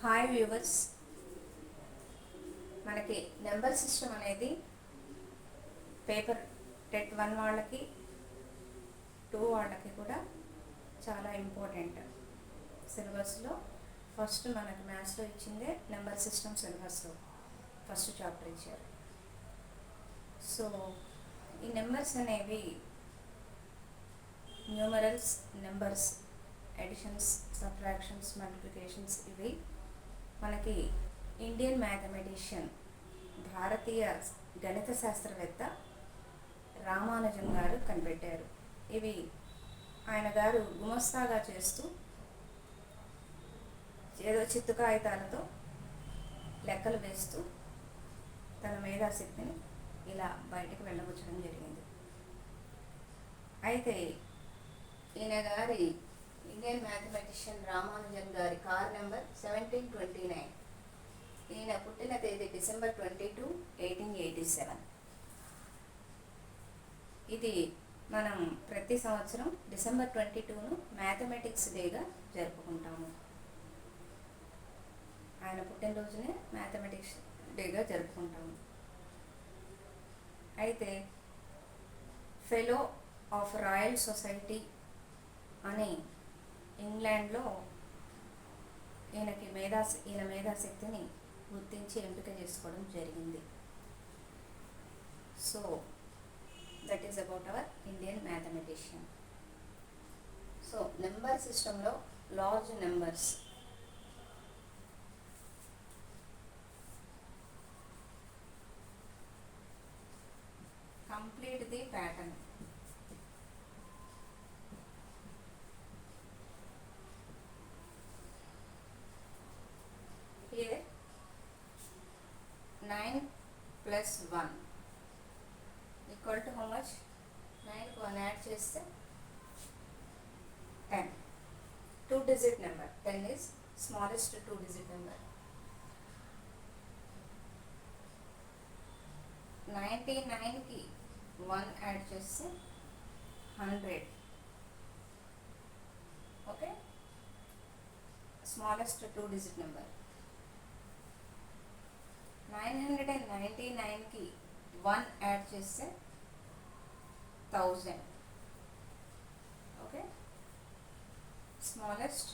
Hi viewers, మనకి number system అనేది paper TET 1 వాళ్ళకి 2 వాళ్ళకి కూడా చాలా ఇంపార్టెంట్. సిలబస్లో ఫస్ట్ మనకి మ్యాథ్స్లో ఇచ్చిందే నెంబర్ సిస్టమ్. సిలబస్లో ఫస్ట్ చాప్టర్ ఇచ్చారు. సో ఈ నెంబర్స్ అనేవి numerals, numbers, additions, subtractions, multiplications ఇవి మనకి ఇండియన్ మ్యాథమెటిషియన్, భారతీయ గణిత శాస్త్రవేత్త రామానుజన్ గారు కనిపెట్టారు. ఇవి ఆయన గారు గుమస్తాగా చేస్తూ ఏదో చిత్తు కాగితాలతో లెక్కలు వేస్తూ తన మేధాశక్తిని ఇలా బయటకు వెళ్ళబుచ్చడం జరిగింది. అయితే ఈయన గారి ఇండియన్ మ్యాథమెటిషియన్ రామానుజన్ గారి కార్ నెంబర్ 1729. ఈయన పుట్టిన తేదీ December 22, 1887. ఇది మనం ప్రతి సంవత్సరం December 22ను మ్యాథమెటిక్స్ డేగా జరుపుకుంటాము. ఆయన పుట్టినరోజునే మ్యాథమెటిక్స్ డేగా జరుపుకుంటాము. అయితే ఫెలో ఆఫ్ రాయల్ సొసైటీ అని ఇంగ్లాండ్లో ఈయన మేధాశక్తిని గుర్తించి ఎంపిక చేసుకోవడం జరిగింది. So that is about our Indian mathematician. So number సిస్టంలో large numbers, complete the pattern. Here 9 plus 1 equal to how much? 9 కు 1 యాడ్ చేస్తే 10. 2 digit number. 10 is smallest 2 digit number. 99 కి 1 యాడ్ చేస్తే 100. Okay, smallest 2 digit number. 999 కి 1 add చేస్తే 1000. Okay, smallest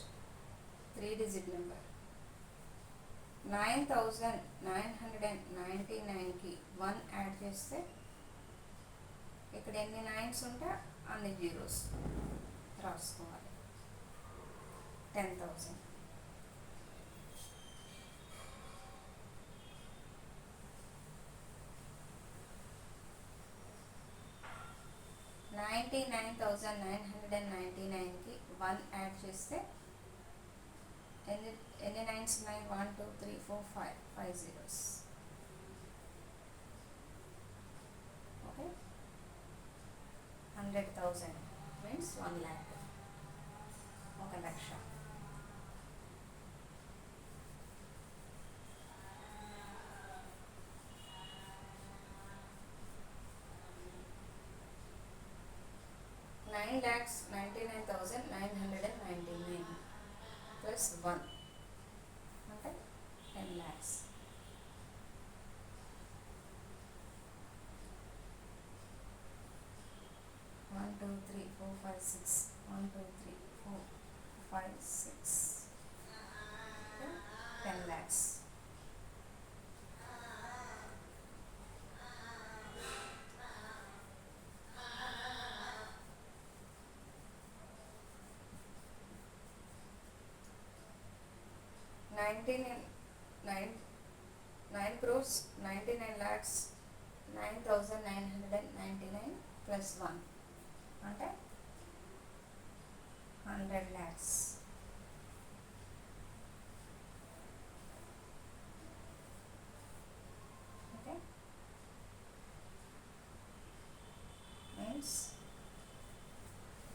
3 digit number. 9999 కి 1 add చేస్తే ఇక్కడ ఎన్ని 9s ఉంటే అన్ని జీరోస్ రాసుకోవాలి. 10,000. $99,999కి 1 యాడ్ చేస్తే ఎన్ని 9s ఉన్నాయి? 1 2 3 4 5 zeros. ఓకే, 100,000 మీన్స్ 1 lakh, 1 లక్ష. $9,99,999 plus 1 అంటే 10 lakhs. One, two, three, four, five, six. 1 2 3 4 5 6. Okay? 10 lakhs. Nine crores 99 lakhs 9,999 plus 1 అంటే 100 lakhs. Okay, means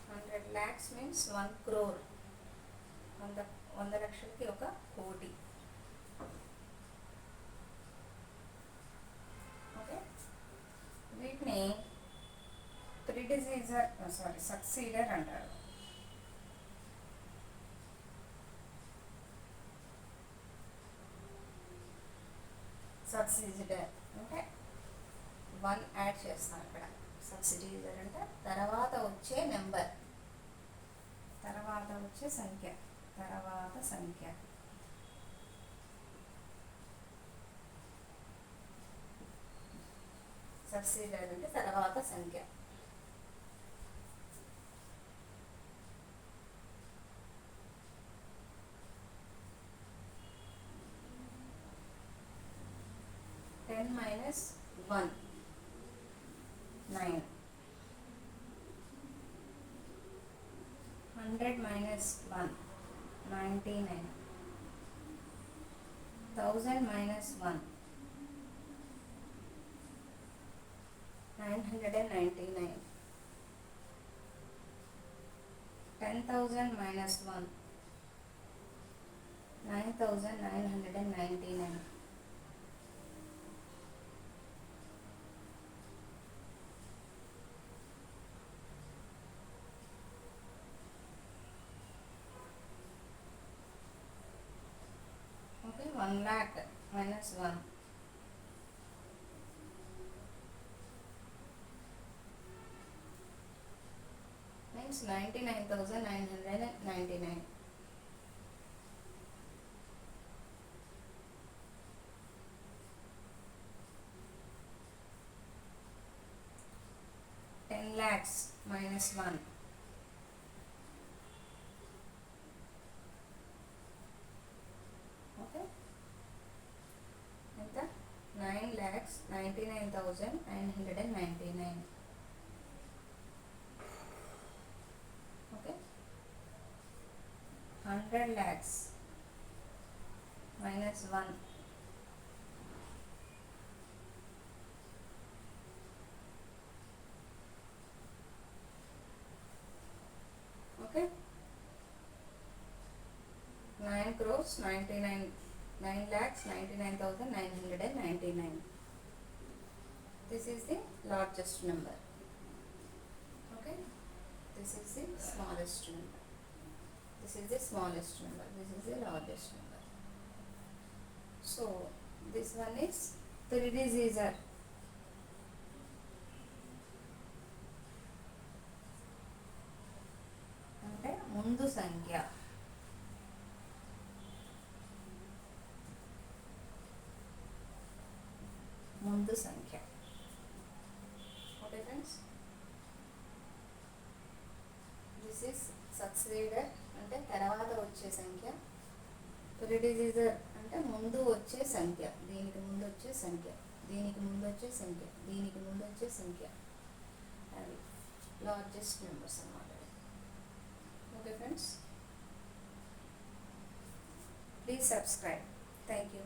100 lakhs means 1 crore. 100 లక్షలకి 1 కోటి. ఓకే, వీటిని సక్సీడర్ అంటారు. సక్సీడర్ అంటే 1 యాడ్ చేస్తాం ఇక్కడ. సక్సీడర్ అంటే తర్వాత వచ్చే నెంబర్, తర్వాత వచ్చే సంఖ్య, తర్వాత సంఖ్య. సక్సీడర్ అంటే తర్వాత సంఖ్య. -10 - 1 9. 100 - 1 99. 1000 - 1 999. 10,000 - 1 9,999. Okay, 1 lakh minus 1 means 99,999. 10 lakhs minus 1 okay, ఎంత 9,99,999. okay, 100 lakhs minus 1 okay, 9 crores 9,99,999. This is the largest number. Okay, this is the smallest number. This is the smallest number. This is the largest number. So this one is predecessor. అంటే ముందు సంఖ్య. ముందు సంఖ్య. Okay friends, this is సక్సీడర్ అంటే తర్వాత వచ్చే సంఖ్య. Predecessor అంటే ముందు వచ్చే సంఖ్య, దీనికి ముందు వచ్చే సంఖ్య, దీనికి ముందు వచ్చే సంఖ్య, దీనికి ముందు వచ్చే సంఖ్య. అది లార్జెస్ట్ నెంబర్స్ అన్నమాట. Okay friends, please subscribe. Thank you.